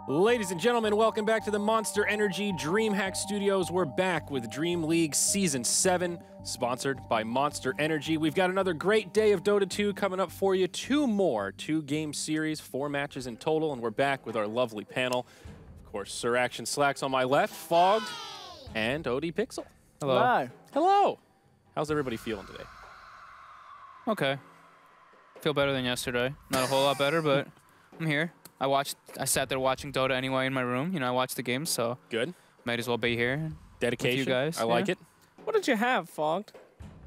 Ladies and gentlemen, welcome back to the Monster Energy DreamHack Studios. We're back with DreamLeague Season 7, sponsored by Monster Energy. We've got another great day of Dota 2 coming up for you. Two-game series, 4 matches in total, and we're back with our lovely panel. Of course, Sir Action Slacks on my left, Fogged, and OD Pixel. Hello. Hi. Hello. How's everybody feeling today? Okay. Feel better than yesterday. Not a whole lot better, but I'm here. I sat there watching Dota anyway in my room. You know, I watched the games, so Good. might as well be here. Dedication. With you guys. I like it. What did you have, Fogged?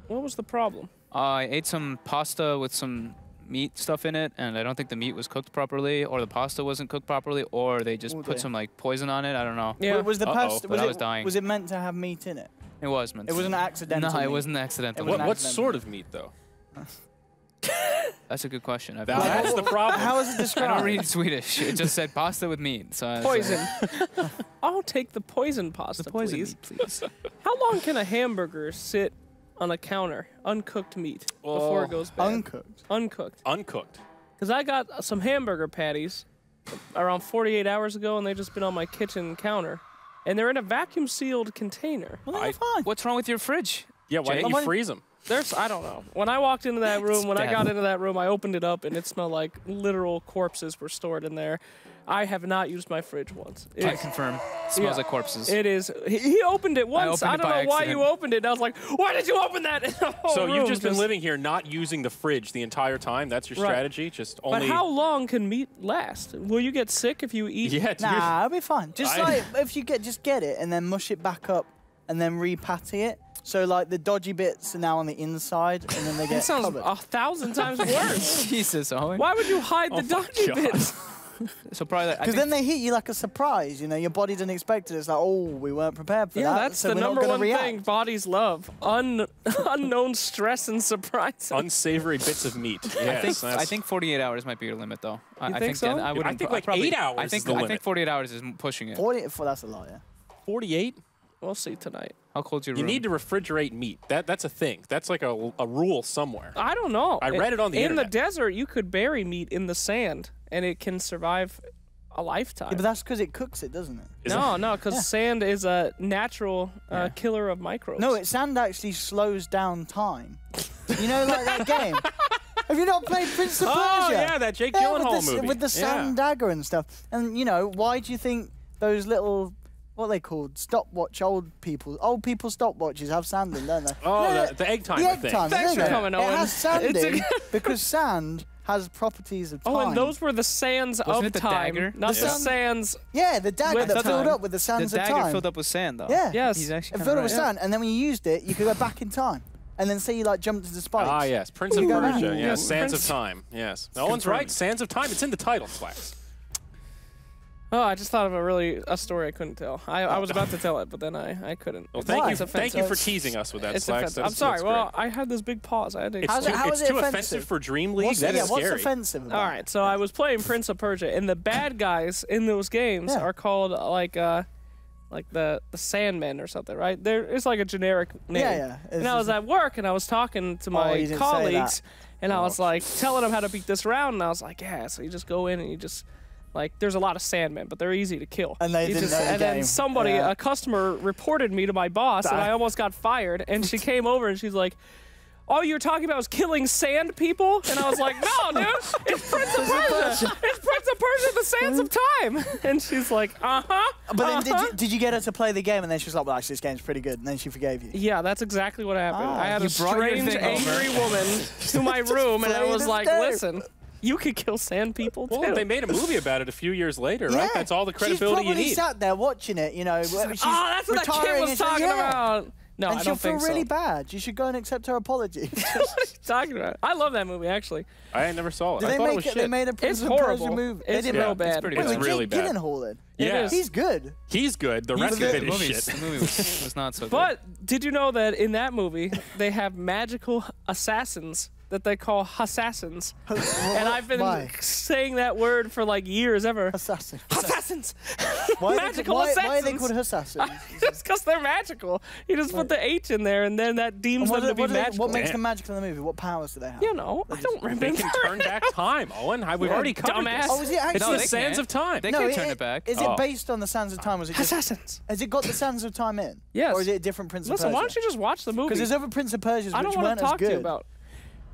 What was the problem? I ate some pasta with some meat stuff in it, and I don't think the meat was cooked properly, or the pasta wasn't cooked properly, or they just put some like poison on it. I don't know. Yeah. Was the pasta? But I was dying. Was it meant to have meat in it? It was meant. It wasn't accidental. No, it meat. wasn't accidental. What sort of meat, though? That's a good question. That's the problem. How is it I described? don't read Swedish. It just said pasta with meat. So Poison. I'll take the poison pasta, The poison please. meat, please. How long can a hamburger sit on a counter, uncooked meat, before it goes bad? Uncooked. Uncooked. Uncooked. Because I got some hamburger patties around 48 hours ago, and they've just been on my kitchen counter. And they're in a vacuum-sealed container. Well, they're fine. What's wrong with your fridge? Yeah, why didn't you freeze them? I don't know. When I walked into that room, I got into that room, I opened it up, and it smelled like literal corpses were stored in there. I have not used my fridge once. I confirm. It smells like corpses. It is. He opened it once. I opened it don't by know why accident. you opened it. And I was like, why did you open that? So you've just been living here not using the fridge the entire time? That's your strategy? Just only... But how long can meat last? Will you get sick if you eat? Yeah, Nah, it'll be fine. Just like if you just get it and then mush it back up and then re-patty it. So like the dodgy bits are now on the inside and then they get That sounds covered. 1,000 times worse. Jesus, Owen. Why would you hide the dodgy God. bits? So probably Because then they hit you like a surprise, you know, your body didn't expect it. It's like, oh, we weren't prepared for that. That's so the we're not number gonna one react. thing bodies love. Unknown stress and surprise. unsavory bits of meat. Yes, I think 48 hours might be your limit, though. I think so? I wouldn't. I think like probably, 8 hours I think, is the I limit. think 48 hours is pushing it. 40, that's a lot, yeah. 48? We'll see tonight. How cold's your You room? need to refrigerate meat. That's a thing. That's like a rule somewhere. I don't know. I read it on the In internet. the desert, you could bury meat in the sand, and it can survive a lifetime. Yeah, but that's because it cooks it, doesn't it? No, because sand is a natural killer of microbes. No, sand actually slows down time. You know, like that game. Have you not played Prince of Persia? Oh, yeah, that Jake Gyllenhaal movie. With the sand dagger and stuff. And, you know, why do you think those little, what are they called? Stopwatch old people stopwatches have sand in, don't they? Oh, the egg timer the egg thing. timer. Thanks there for you go. coming, It Owen. has sand It's in because sand has properties of time. Oh, and those were the sands Wasn't of it the time, dagger? not the Yeah. sands. Yeah, the dagger With that the filled time. up with the The sands of dagger time. filled up with sand, though. Yeah. Yes. He's actually It kinda filled up with right. sand, and then when you used it, you could go back in time. And then say you like jumped into spikes. Ah, yes. Prince of You go back. Persia. Yeah, Yes, Sands Prince- of Time. Yes. No one's right. Sands of Time. It's in the title, Slacks. Oh, I just thought of a story I couldn't tell. I was about to tell it, but then I couldn't. Well, Why? thank you for teasing us with that, It's Slacks. offensive. I'm sorry. Well, I had this big pause. I had to. It's How's too, it- how it's is it too offensive? offensive for DreamLeague. What's, That is what's scary. offensive about All right, so I was playing Prince of Persia, and the bad guys in those games are called like the Sandmen or something, right? It's like a generic name. Yeah. And I was at work, and I was talking to you my didn't say colleagues, and I was like telling them how to beat this round, and I was like, yeah, so you just go in and you just. Like, there's a lot of Sandmen, but they're easy to kill. And they didn't know the And then game. somebody, Yeah. a customer, reported me to my boss, and I almost got fired. And she came over, and she's like, all you're talking about is killing sand people? And I was like, no, dude, it's Prince of Persia. It's Prince of Persia, the Sands of Time. And she's like, uh-huh. But then did you get her to play the game and then she was like, well, actually, this game's pretty good. And then she forgave you. Yeah, that's exactly what happened. Ah, I had you a brought your strange, thing over. angry woman to my room, and I play was this like, game. listen, you could kill sand people, too. Well, they made a movie about it a few years later, right? That's all the credibility She's you probably need. sat there watching it, you know. She's that's what that kid retiring was and she's like, talking yeah. about. No, And I she'll don't feel think really so. bad. You should go and accept her apology. What are you talking about? I love that movie, actually. I never saw it. Did I they thought it make was it? shit. They made a Prince It's of Persia horrible. movie. It's they did real it. bad. pretty Wait, good. with It's really Jake bad. Gyllenhaal then. Yeah. is. He's good. He's good. The rest of it is shit. The movie was not so good. But did you know that in that movie, they have magical assassins that they call assassins. And I've been Why? saying that word for like years ever. Assassin. Assassins! Why Magical are assassins! they called assassins? Just because they're magical. You just put the H in there, and then that deems them to be magical. What makes Damn. them magical in the movie? What powers do they have? You know, I don't remember. They can turn back time, Owen. We've already covered dumbass. this. Oh, is it It's actually? the sands of time. They can't turn it back. Is Oh. it based on the Sands of Time? Was it just, Assassins! has it got the Sands of Time in? Yes. Or is it a different Prince of Listen, Persia? why don't you just watch the movie? Because there's other Prince of Persias I which don't want weren't to as talk to good. you about.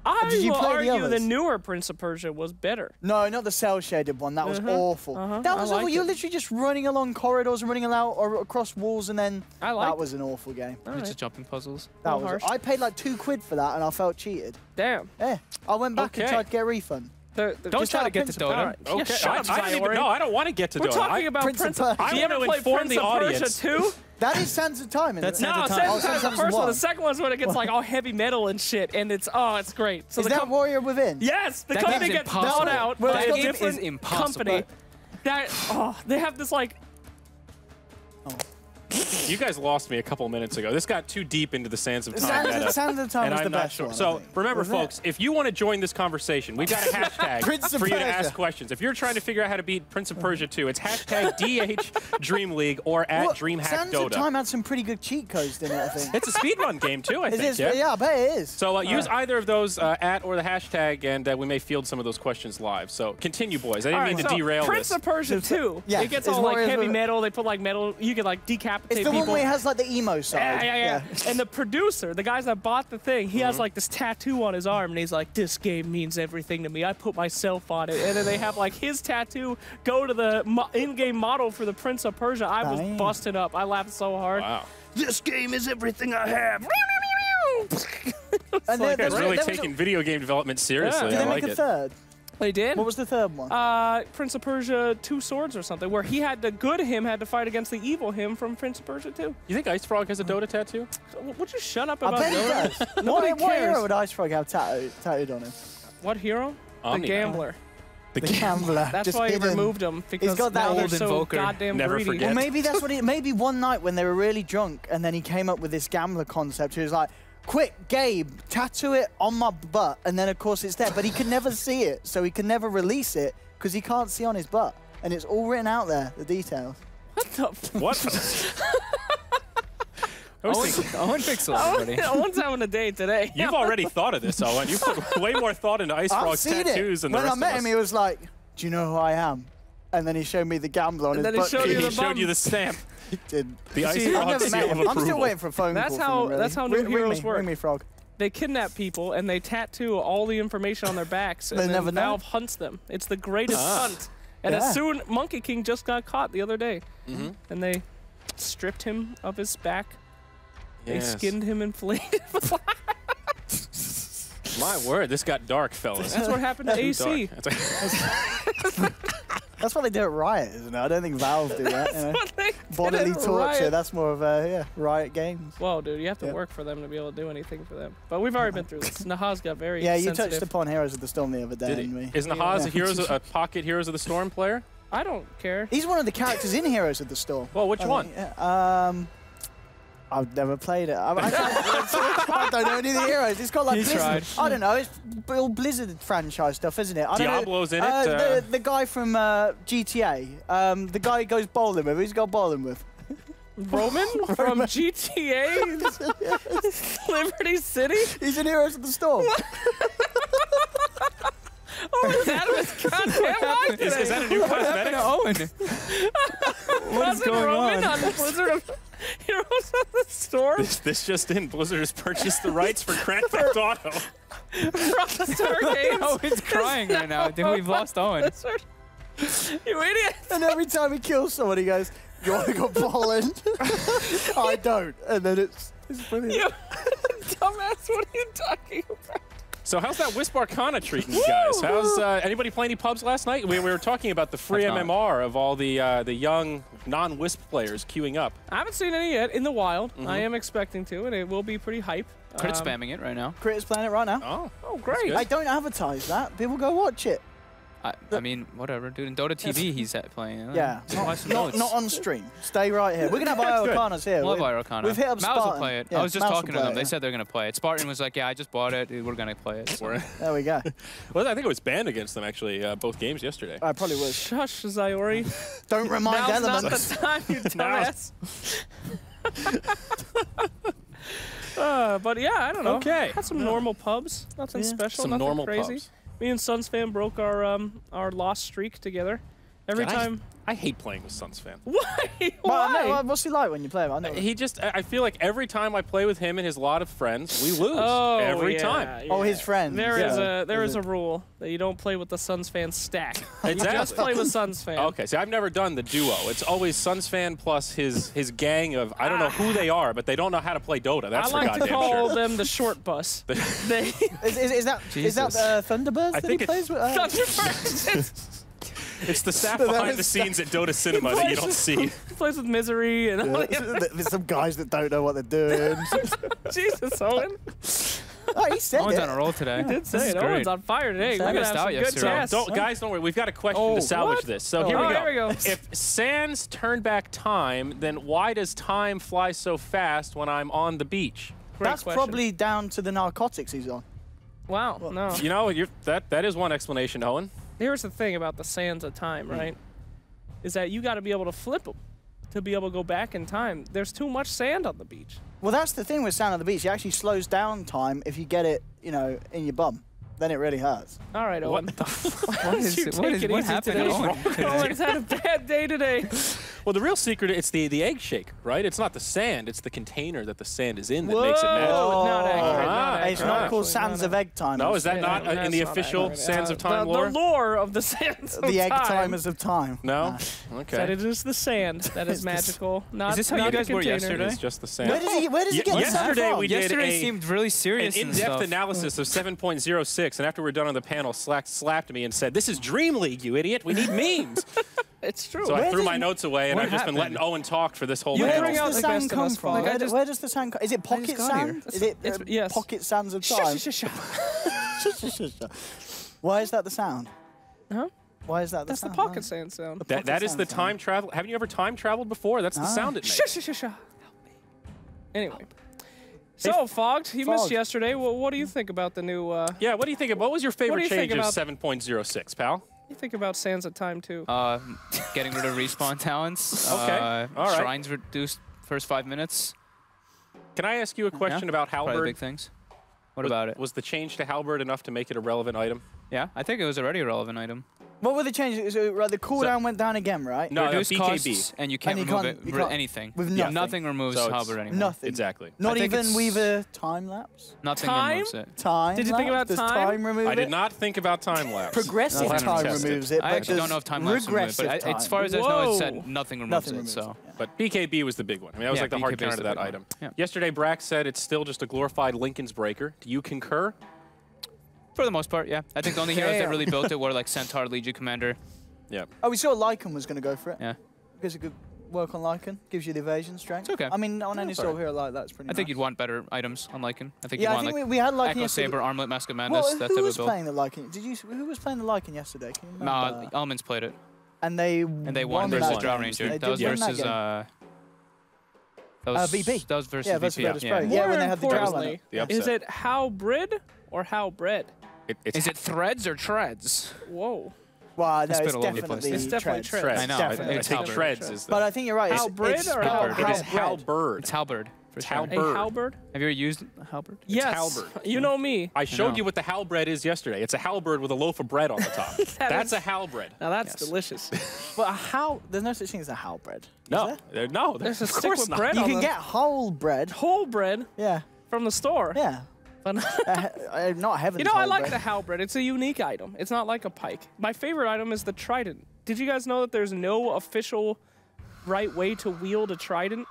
I Did you will play the argue the others? newer Prince of Persia was better. No, not the cell-shaded one. That was awful. That I was awful. liked You're it. literally just running along corridors and running or across walls, and then I liked that was an awful game. All It's right. just jumping puzzles. That little was. harsh. I paid like £2 for that, and I felt cheated. Damn. Yeah, I went back and Okay. tried to get a refund. Don't Don't try to get to Dota. Yeah, Okay. shut up, I don't even Ziori. know. I don't want to get to We're Dota. talking about Prince of Prince of Persia. Persia. I You ever want to played inform Prince the of audience. Persia 2? That is Sands of Time, isn't That's it? Sands No, of Time. Sands Oh, of Time's the Sands of first one. one. The second one's when it gets like all heavy metal and shit, and it's great. So Is the that Warrior Within? yes, the That company game's gets impossible. bought out Well, by that a game is different impossible. company. They have this like. You guys lost me a couple minutes ago. This got too deep into the sands of time. meta, Sands of Time and was I'm the not best sure. one. I So think. remember, Wasn't it? folks, if you want to join this conversation, we've got a hashtag Prince of for you to Persia. ask questions. If you're trying to figure out how to beat Prince of Persia 2, it's hashtag DHDreamLeague or at Well, DreamHack Sands of Dota. Time had some pretty good cheat codes in it, I think. It's a speedrun game too, I Is think. it? Yeah, I bet it is. So use either of those at or the hashtag, and we may field some of those questions live. So continue, boys. I didn't mean to derail Prince this. of Persia 2. Yeah, It gets it's all like Warriors heavy with- metal. They put like metal. You can like decapitate It's the people. one where it has like the emo side. Yeah. And the producer, the guys that bought the thing, he has like this tattoo on his arm, and he's like, "This game means everything to me. I put myself on it." And then they have like his tattoo go to the in-game model for the Prince of Persia. I was Damn. busting up. I laughed so hard. Wow. This game is everything I have. And like- You guys there really was taking video game development seriously. Yeah. Did I they like make a it. third? They did. What was the third one? Prince of Persia 2 Swords or something, where he had the good him had to fight against the evil him from Prince of Persia 2. You think Ice Frog has a Dota tattoo? So, would you shut up I about bet he Dota? does. Nobody what hero cares. would Ice Frog have tattooed on him? What hero? The Omni-Man. gambler. The gambler. That's just why he hidden. removed him, because got that now they're old so invoker. goddamn Never greedy. forget. Well, maybe that's what it. Maybe one night when they were really drunk, and then he came up with this gambler concept. He was like, "Quick, Gabe, tattoo it on my butt," and then of course it's there, but he could never see it, so he could never release it because he can't see on his butt, and it's all written out there, the details. What the f- What? I was thinking, Owen Pixel, everybody. Owen's having a day today. you've already thought of this, Owen. You put way more thought into Ice I've Frog's seen tattoos it. than the When I rest met of us. him, he was like, "Do you know who I am?" And then he showed me the gambler on And his then he butt. showed you He the showed bum. you the stamp. He did. The Ice See, I've Frog I've never seal met of him. approval. I'm still waiting for a phone That's call how- from him, really. that's how new Ring heroes me, work. Ring me, Frog. They kidnap people and they tattoo all the information on their backs, and They then never know. Valve hunts them. It's the greatest hunt. And Yeah. as soon Monkey King just got caught the other day, Mm-hmm. and they stripped him of his back. They Yes. skinned him and flayed him. My word, this got dark, fellas. That's what happened to Too AC. dark. That's That's why they do it Riot, isn't it? I don't think Valve do that. You know? What they did Bodily at torture. Riot. That's more of a Riot Games. Whoa, dude, you have to Yeah. work for them to be able to do anything for them. But we've already been through this. Nahaz got very Yeah, you sensitive. touched upon Heroes of the Storm the other day, Did didn't he? we? Is Nahaz Yeah. a pocket Heroes of the Storm player? I don't care. He's one of the characters in Heroes of the Storm. Well, which I one? think, yeah. I've never played it. I don't know any of the heroes. It's got like He Blizzard. tried. I don't know. It's all Blizzard franchise stuff, isn't it? I don't know. Diablo's in it, The guy from GTA. The guy who goes bowling with. Who's he got bowling with? Roman from GTA Liberty City? He's in Heroes of the Storm. Oh, is that his goddamn life Is today? that a new cosmetic? Owen. What is Cousin going Roman on? the Blizzard of Heroes of the Storm This just in, Blizzard has purchased the rights for Grand Theft Auto. Rockstar Games. Owen's crying right now. Dude, we've lost Owen. Blizzard. You idiot. And every time he kills someone, he goes, "You want to go bowling?" I don't. And then it's brilliant. You dumbass, what are you talking about? So how's that Wisp Arcana treating you guys? How's anybody play any pubs last night? We were talking about the free I've not. MMR of all the young non-Wisp players queuing up. I haven't seen any yet in the wild. I am expecting to, and it will be pretty hype. Crit spamming it right now. Critter's playing it right now. Oh, Oh, great. good. I don't advertise that. People go watch it. I mean, whatever, dude. In Dota TV, he's playing. Yeah, not on stream. Stay right here. We're gonna have IO Arcanas here. We'll have IO Arcana. We've hit up Mouse Spartan. will play it. Yeah, I was just Mouse talking will to them. play They it, said they're gonna play it. Spartan was like, yeah, I just bought it. Dude, we're gonna play it. So. There we go. Well, I think it was banned against them actually both games yesterday. I probably was. Shush, Zayori. Don't remind Now's not elements. the time, you dumbass. But yeah, I don't know. Okay. Had some normal pubs. Nothing special. Some nothing normal crazy. pubs. Me and Suns fan broke our lost streak together. Every time. I hate playing with Suns fan. Why? Well, Why? no, what's he like when you play him? I know. He just, I feel like every time I play with him and his lot of friends, we lose Oh, every yeah, time. yeah. Oh, his friends. There Yeah. is a rule that you don't play with the Suns fan stack. You just Exactly. play with Suns fan. Okay, see, I've never done the duo. It's always Suns fan plus his gang of, I don't know who they are, but they don't know how to play Dota. That's I for like to goddamn call sure. them the short bus. They Is that Thunderbirds I that he think plays with? Thunderbirds. It's the staff That behind is the scenes at Dota Cinema that you don't see. He plays with Misery and all the There's some guys that don't know what they're doing. Jesus, Owen. Oh, he said Owen's it. on a roll today. Did This say is it. great. Owen's on fire today. We're I gonna missed have out some good yesterday. tests. Guys, don't worry. We've got a question Oh, to salvage what? this. So Oh, here we go. here we go. If Sans turned back time, then why does time fly so fast when I'm on the beach? Great That's question. probably down to the narcotics he's on. Wow. No. You know, that is one explanation, Owen. Here's the thing about the sands of time, right? Is that you got to be able to flip them to be able to go back in time. There's too much sand on the beach. Well, that's the thing with Sound on the Beach. It actually slows down time if you get it, in your bum. Then it really hurts. All right, Owen. What What happened to Owen? Owen's had a bad day today. Well, the real secret, it's the egg shaker, right? It's not the sand. It's the container that the sand is in that makes it magic. Whoa, not accurate. Not It's not accurate. called Actually, Sands of Egg Time. No, is that Yeah, not in that's the not official accurate. Sands of Time the lore? lore of the sands of the Egg time. Timers of Time? No? That Okay. it is the sand that is magical. Not, Is this how not you the guys were container. yesterday? It's just the sand. Where does he get this yesterday from? we did Yesterday a- seemed really An serious and in-depth stuff. analysis of 7.06, and after we're done on the panel, slapped me and said, "This is DreamLeague, you idiot. We need memes." It's true. So I Where threw does- my notes away, and what I've just been happened? letting Owen talk for this whole You panel. bring Where out does the the best sand of come us, from? Paul. Where does the sand come? Is it pocket got here. sand? Is it It's- yes. pocket sands of time? Why is that the sound? Huh? Why is that the That's the sound? pocket sand sound. That is the sound. time travel. Haven't you ever time traveled before? That's the sound it makes. Shh, shh, shh, shh. Help me. Anyway. So, Fogged, you missed Fogged. yesterday. Well, what do you think about the new, Yeah, what do you think of, what was your do favorite you think change of about- 7.06, pal? you think about Sands of Time, too? Getting rid of respawn talents. Okay, all right. Shrines reduced first 5 minutes. Can I ask you a question about Probably the Halberd? big things. What about it? Was the change to Halberd enough to make it a relevant item? Yeah, I think it was already a relevant item. What were the changes? So, right, the cooldown went down again, right? No, Reduced BKB. costs, and you can't And you remove can't- it. you can't- Anything. with Yeah, nothing. nothing removes So it's Halberd anymore. Nothing. Exactly. Not I think even it's- Weaver time lapse. Nothing Time? removes it. Time. Did you think lapse? about Does time? time remove I it? did not think about time lapse. Progressive We'll have to time test it. removes it. I but actually don't does know if time lapse removes it, but regressive as far as I know, it Whoa. said nothing removes Nothing it. removes So. it. Yeah. But BKB was the big one. I mean, that was Yeah, like the hard BKB is counter to the that big one. item. Yeah. Yesterday, Brack said it's still just a glorified Lincoln's Breaker. Do you concur? For the most part, yeah. I think the only heroes that Damn. really built it were like Centaur, Legion Commander. Yeah. Oh, we saw Lycan was going to go for it. Yeah. Because it could work on Lycan. Gives you the evasion strength. It's okay. I mean, on any it's sort of alright. hero like that, it's pretty I think nice. you'd want better items on Lycan. I think Yeah, you'd I want think like we had Lycan Echo yesterday. Saber, Armlet, Mask of Madness, Well, that who type was of build. playing the Lycan? Who was playing the Lycan yesterday? Can you remember? Elements played it. And they won that versus game. Drow Ranger. They That was did win that versus game. that was VP. That was versus Yeah, versus VP. Virtus Yeah. Pro. Yeah, when they More had the Drow on importantly, it. The upset. is it how bred or how bred? It's Is it threads or treads? Whoa. Well, no, It's it's been all over the definitely place. It's definitely Treads. Treads. Treads. I know, Definitely. I it's think Halberd. Treads is the... But I think you're right. It's Halberd it's or Halberd. Halberd? It is Halberd. Halberd. It's Halberd. For It's sure. Halberd. A halberd? Have you ever used Halberd? Yes. halberd. You know me. I showed know. you what the halberd is yesterday. It's a halberd with a loaf of bread on the top. That's is- a halberd. Now that's Yes. delicious. But how? There's no such thing as a halberd. Is No, there? no, There's a of stick course with not. bread You on can the get whole bread. whole bread Yeah. from the store. Yeah. But Not heaven's you know, I whole like bread. the halberd. It's a unique item. It's not like a pike. My favorite item is the trident. Did you guys know that there's no official right way to wield a trident?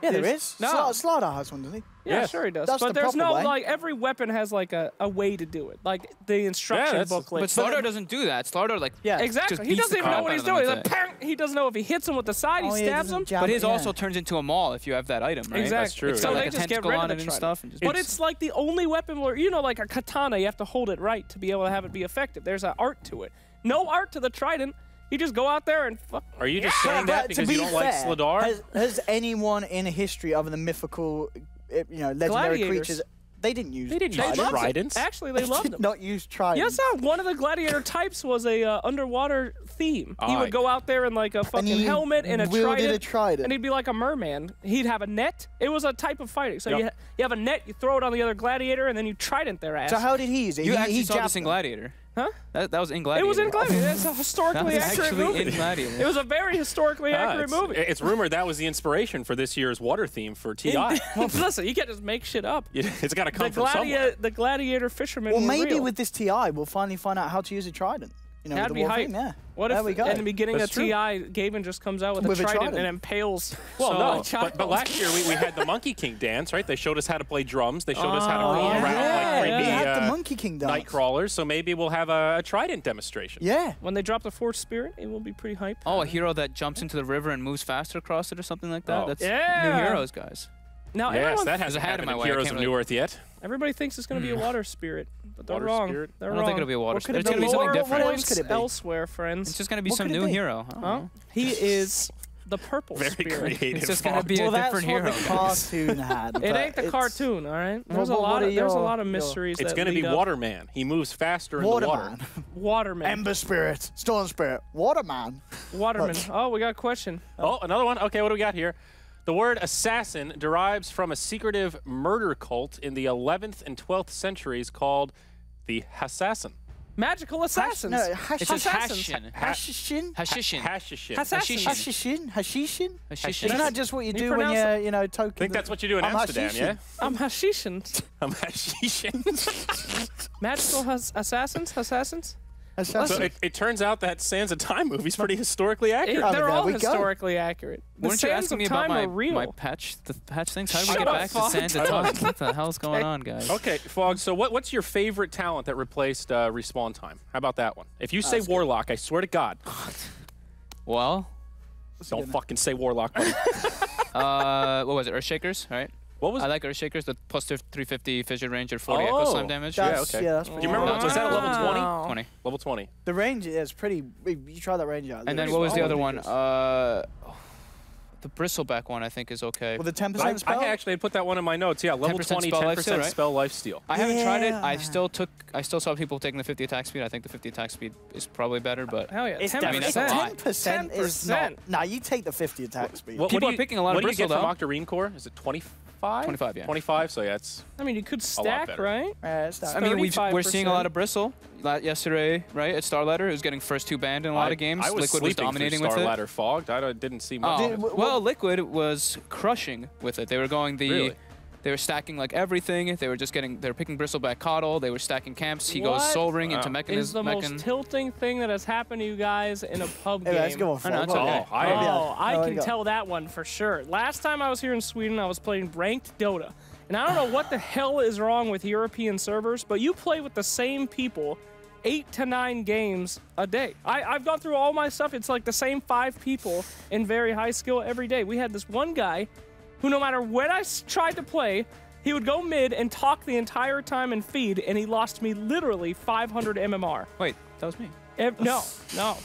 Yeah, there there's- is. no. Slardar has one, doesn't he? Yeah, Yes. sure he does. That's But the there's no, proper way. like, every weapon has, like, a way to do it. Like, the instruction that's- booklet. But Slardar doesn't do that. Slardar like Yeah. Exactly. just He beats doesn't the even know crap what out he's of them doing. He's with like, it. "Pang!" He doesn't know if he hits him with the side, he Oh, stabs doesn't him. jab But it, his yeah. also turns into a maul if you have that item, right? Exactly. That's true, It's So got they like a just get tentacle rid on of it the and trident. stuff. And just But it's like the only weapon where, you know, like a katana, you have to hold it right to be able to have it be effective. There's an art to it. No art to the trident. You just go out there and fuck. Are you just saying But that to because be you don't fair, like Sladar? Has anyone in history other than mythical, legendary Gladiators. creatures, they didn't use They didn't Trident? use Tridents? Actually, they loved them. not use tridents. Yes, one of the gladiator types was a underwater theme. He Alright. would go out there in like a fucking he helmet and a wielded a trident, trident. and he'd be like a merman. He'd have a net. It was a type of fighting. So Yep. you have a net, you throw it on the other gladiator, and then you trident their ass. So how did he use it? You he, actually he saw jabbed this in them. Gladiator. Huh? That was in Gladiator. It was in Gladiator. It's a That historically was accurate actually movie. in Gladiator. It was a very historically accurate movie. It's rumored that was the inspiration for this year's water theme for TI. Well, listen, you can't just make shit up. It's got to come from somewhere. The gladiator fishermen Well, were maybe real. with this TI, we'll finally find out how to use a trident. That'd with be the war hype. theme, yeah. What there if we go. in the beginning That's of true. TI, Gavin just comes out with With a a trident trident. and impales? Well, a no, child. but last year we had the Monkey King dance, right? They showed us how to play drums. They showed us how to Oh, roll yeah. around Yeah, like we creepy had the Monkey King dance. night crawlers. So maybe we'll have a trident demonstration. Yeah. When they drop the fourth spirit, it will be pretty hype. Oh, a hero that jumps into the river and moves faster across it or something like that? Oh. That's Yeah. new heroes, guys. Now Yes, everyone, that hasn't hat in happened my in way. I Heroes can't of really- New Earth yet. everybody thinks it's going to be a water spirit, but they're Water wrong. spirit? They're I don't wrong. think it'll be a water What could spirit. it It's going to be something What different. else could it be? Elsewhere, friends. It's just going to be What some could it new be? hero. I don't Well, know. he is the purple Very spirit. creative. It's just going to Fogg. be Well, a that's different what hero. the cartoon had. It but ain't the it's cartoon, all right? There's Well, a lot what of are there's a your- lot of your- mysteries. It's going to be Waterman. He moves faster in the water. Waterman. Waterman. Ember Spirit. Storm Spirit. Waterman. Waterman. Oh, we got a question. Oh, another one. Okay, what do we got here? The word assassin derives from a secretive murder cult in the 11th and 12th centuries called the Hassassin. Magical assassins. No, It says Assassins. Hashin. Hashishin? Hashishin. Hashishin. Assassins. Hashishin? Hashishin? Hashishin. Isn't that just what you do when pronounce you're, token? I think that's what you do in I'm Amsterdam, hashishin. yeah? I'm Hashishin. I'm hashishin. Magical assassins? Assassins? Assassin. So it turns out that Sands of Time movie's pretty historically accurate. Oh, They're there all we go. historically accurate. The Weren't you sands asking of me about time are real. my patch things? How do we Shut get up, back to Fogg. Sands of Time? What the hell's going on, guys? Okay, Fogg, so what's your favorite talent that replaced Respawn Time? How about that one? If you say Warlock, I swear to God, Well, don't fucking say Warlock, buddy. what was it? Earthshakers, right? What was I like Earthshakers, the plus 350 Fissure Ranger 40 Echo Oh, Slam damage. That's, okay. yeah, that's Do pretty you remember, cool. was that a level 20? Wow. 20. Level 20. The range is pretty. You try that range out. And then It's what was the all other one? ridiculous. The Bristleback one, I think, is okay. Well, the 10% I spell. actually had put that one in my notes. Yeah, level 10% 20, spell 10% lifesteal, right? spell lifesteal. I haven't tried it. I Yeah. still saw people taking the 50 attack speed. I think the 50 attack speed is probably better, but Hell yeah. It's 10%. I mean, that's a lot. 10% is not. 10%. Nah, you take the 50 attack speed. What People do are picking a lot of What do you get Bristle, from though. Octarine Core? Is it 25? 25, yeah. 25, so yeah, it's... I mean, you could stack, better. right? It's not- I mean, we're seeing a 35%. lot of Bristle. Yesterday, right, at Starladder, who's getting first 2 banned in a lot of games. I was Liquid was sleeping dominating through with it. Starladder Fogged. I didn't see much. Oh, of it. well, Liquid was crushing with it. They were going Really? They were stacking like everything. They were picking Bristleback Coddle. They were stacking camps. He goes What Soul Ring Wow. into Is Mechanism. the most tilting thing that has happened to you guys in a pub Hey, game. let's go on. I know, it's Fogg. okay. Oh, I- Oh, I No, can go. tell that one for sure. Last time I was here in Sweden, I was playing ranked Dota. And I don't know what the hell is wrong with European servers, but you play with the same people 8 to 9 games a day. I've gone through all my stuff. It's like the same 5 people in very high skill every day. We had this one guy who, no matter when I tried to play, he would go mid and talk the entire time and feed, and he lost me literally 500 MMR. Wait, that was me. No.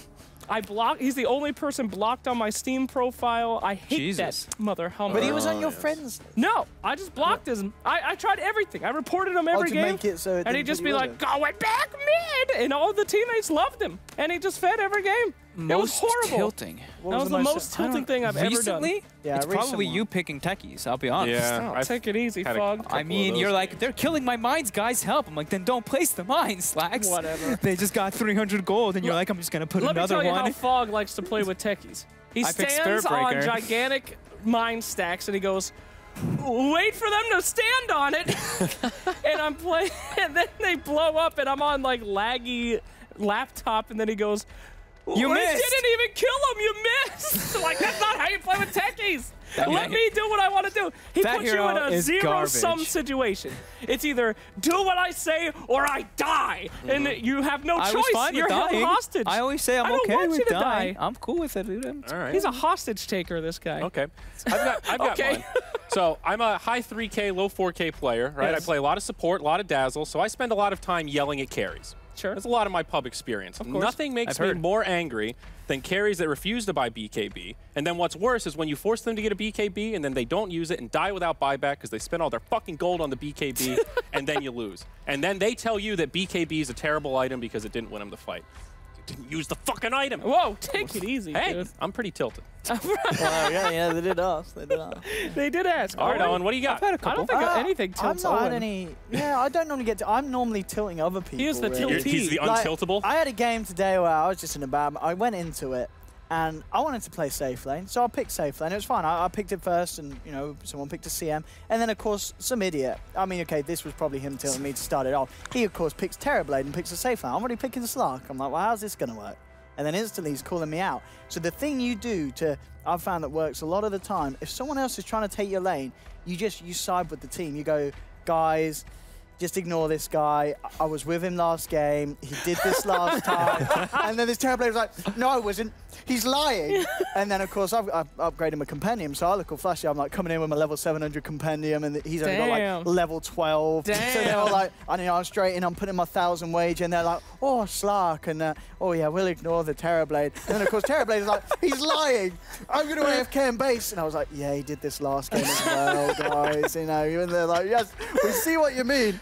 I blocked. He's the only person blocked on my Steam profile. I hate Jesus. that mother hummer. But he was on your yes. friends. No, I just blocked him. I tried everything. I reported him every to game. make it so it and he'd didn't just put be you like, over. going back mid! And all the teammates loved him. And he just fed every game. It was Most horrible. tilting. What That was the most tilting thing I've ever done. Recently? Yeah, it's probably recent you one. picking techies, I'll be honest. Yeah. Oh, I've take it easy, had a Fog. couple I of mean, those you're like, games. they're killing my mines, guys, help. I'm like, then don't place the mines, Slacks. Whatever. They just got 300 gold, and you're like, I'm just going to put Let me another tell you one. how Fog likes to play with techies. He I picked stands Spirit on Breaker. gigantic mine stacks and he goes, wait for them to stand on it. And I'm playing, and then they blow up and I'm on like laggy laptop and then he goes, You "We missed." didn't even kill him, you missed. Like, that's not how you play with techies. That Let guy- me do what I want to do. He That puts you hero in a is zero-sum garbage. situation. It's either do what I say or I die. And you have no I choice. was fine You're with held dying. hostage. I always say I I'm don't okay want with you to dying. die. I'm cool with it, dude. All right. He's a hostage taker, this guy. Okay. I've got Okay. mine. So I'm a high 3K, low 4K player, right? Yes. I play a lot of support, a lot of dazzle, so I spend a lot of time yelling at carries. Sure. That's a lot of my pub experience. course. Nothing makes me more angry than carries that refuse to buy BKB. And then what's worse is when you force them to get a BKB and then they don't use it and die without buyback because they spent all their fucking gold on the BKB and then you lose. And then they tell you that BKB is a terrible item because it didn't win them the fight. You didn't use the fucking item. Whoa, take it easy, Hey, dude. I'm pretty tilted. Yeah, they did ask. They did ask. They did ask. All right, Owen, what do you got? I don't think anything tilts I've not had Owen. any. Yeah, I don't normally get to. I'm normally tilting other people. He is the really. tiltee. He's the Like, untiltable? I had a game today where I was just in a bad. I went into it, and I wanted to play safe lane, so I picked safe lane. It was fine. I picked it first, and you know, someone picked a CM, and then of course some idiot. I mean, okay, this was probably him telling me to start it off. He of course picks Terrorblade and picks a safe lane. I'm already picking Slark. I'm like, well, how's this gonna work? And then instantly he's calling me out. So the thing you do I've found that works a lot of the time, if someone else is trying to take your lane, you side with the team. You go, guys, just ignore this guy. I was with him last game. He did this last time. And then this Terrorblade was like, no, I wasn't. He's lying. And then, of course, I've upgraded my compendium, so I look all flashy. I'm like coming in with my level 700 compendium, and he's only got like level 12. Damn. So they're all like, I'm straight in, I'm putting my 1,000 wage, and they're like, oh, Slark, and oh yeah, we'll ignore the Terrorblade. And then, of course, Terrorblade is like, he's lying. I'm going to AFK in base. And I was like, yeah, he did this last game as well, guys. You know, and they're like, yes, we see what you mean.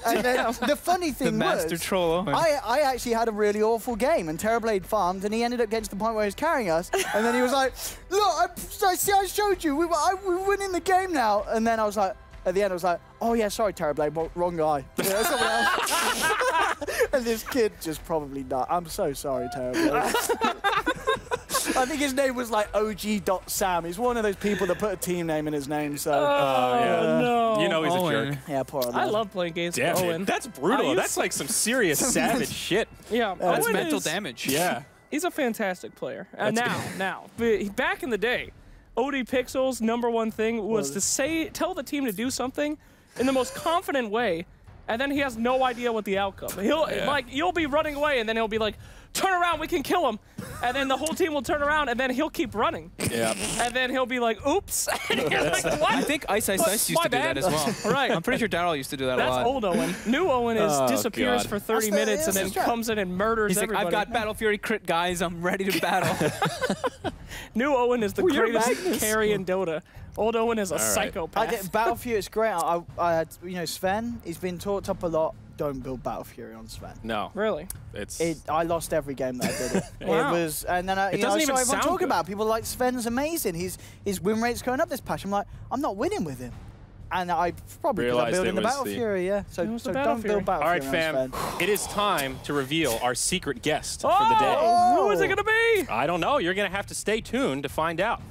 And then the funny thing The master troll Owen. I actually had a really awful game, and Terrorblade farmed, and he ended up getting to the point where he was carrying us, and then he was like, look, I showed you, we're winning the game now. And then I was like, at the end I was like, oh yeah, sorry Terrorblade, wrong guy. Yeah, someone else. And this kid just probably died. I'm so sorry, Terrorblade. I think his name was like OG.Sam. He's one of those people that put a team name in his name, so. Oh, no. You know he's Owen. a jerk. Yeah, poor old I man. love playing games Damn with it. Owen. That's brutal. That's like some serious savage shit. Yeah, That's Owen mental is- damage. Yeah. He's a fantastic player. That's Now. But back in the day, OD Pixel's #1 thing was to tell the team to do something in the most confident way, and then he has no idea what the outcome. You'll be running away, and then he'll be like, turn around, we can kill him. And then the whole team will turn around, and then he'll keep running. Yeah. And then he'll be like, oops. And you're like, what? I think Ice used to do that as well. Right. I'm pretty sure Daryl used to do that a That's lot. old Owen. New Owen disappears God. for 30 That's minutes and then that's the strat. comes in and murders He's like, everybody. I've got Battle Fury crit, guys. I'm ready to battle. New Owen is the you're greatest Magnus. carry in Dota. Old Owen is a right. psychopath. Battlefield is great. I had, you know, Sven, he's been talked up a lot. Don't build Battle Fury on Sven. No. Really? It's I lost every game that I did it. Wow. It was, and then I It doesn't even saw everyone sound talking good. about it. People like Sven's amazing. His win rate's going up this patch. I'm like, I'm not winning with him. And I probably because I'm Realized building it the was Battle the- Fury, yeah. It So was the don't Battle Fury. build Battle all right, Fury on fam. Sven. It is time to reveal our secret guest for the day. Oh, who is it going to be? I don't know. You're going to have to stay tuned to find out.